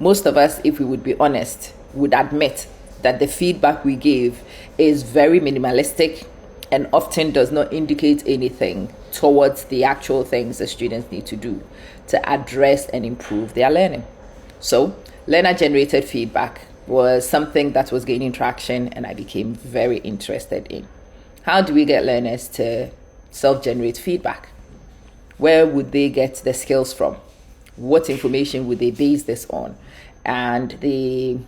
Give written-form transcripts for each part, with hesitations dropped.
Most of us, if we would be honest, would admit that the feedback we give is very minimalistic and often does not indicate anything towards the actual things the students need to do to address and improve their learning. So, learner-generated feedback was something that was gaining traction and I became very interested in. How do we get learners to self-generate feedback? Where would they get the skills from? What information would they base this on? And the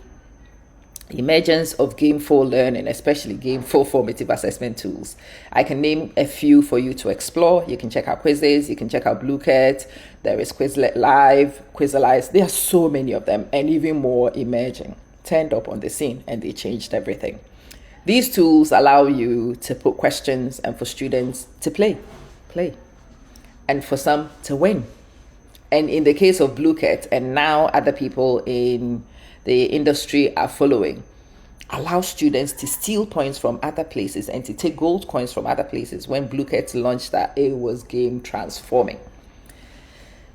emergence of gameful learning, especially gameful formative assessment tools. I can name a few for you to explore. You can check out quizzes, you can check out Bluecat, there is Quizlet Live, Quizalize. There are so many of them and even more emerging, turned up on the scene, and they changed everything. These tools allow you to put questions and for students to play, and for some to win. And in the case of Bluecat, and now other people in the industry are following, allow students to steal points from other places and to take gold coins from other places. When Bluecat launched that, it was game transforming.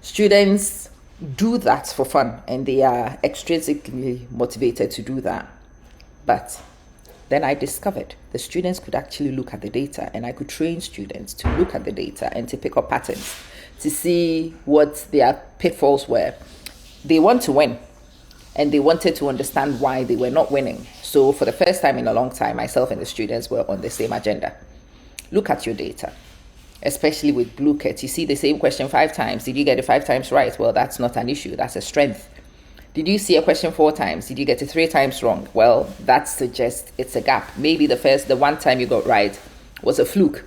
Students do that for fun and they are extrinsically motivated to do that. But then I discovered the students could actually look at the data, and I could train students to look at the data and to pick up patterns, to see what their pitfalls were. They want to win, and they wanted to understand why they were not winning. So for the first time in a long time, myself and the students were on the same agenda. Look at your data, especially with Bluecat. You see the same question 5 times. Did you get it 5 times right? Well, that's not an issue. That's a strength. Did you see a question 4 times? Did you get it 3 times wrong? Well, that suggests it's a gap. Maybe the one time you got right was a fluke.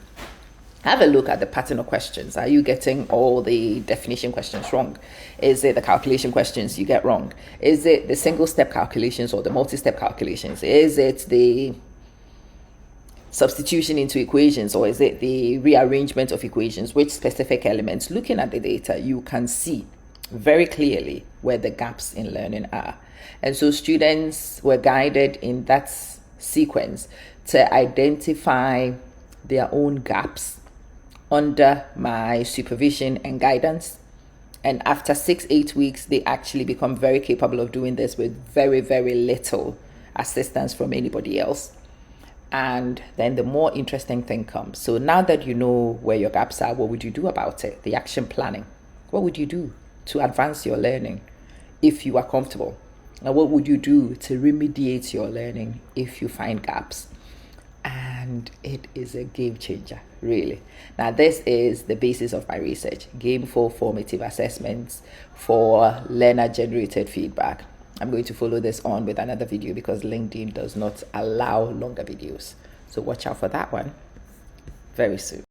Have a look at the pattern of questions. Are you getting all the definition questions wrong? Is it the calculation questions you get wrong? Is it the single step calculations or the multi-step calculations? Is it the substitution into equations, or is it the rearrangement of equations? Which specific elements? Looking at the data, you can see very clearly where the gaps in learning are. And so students were guided in that sequence to identify their own gaps under my supervision and guidance. And after 6-8 weeks, they actually become very capable of doing this with very, very little assistance from anybody else. And then the more interesting thing comes. So now that you know where your gaps are, what would you do about it? The action planning. What would you do to advance your learning if you are comfortable? And what would you do to remediate your learning if you find gaps? And it is a game changer, really. Now, this is the basis of my research: gameful formative assessments for learner-generated feedback. I'm going to follow this on with another video because LinkedIn does not allow longer videos. So watch out for that one very soon.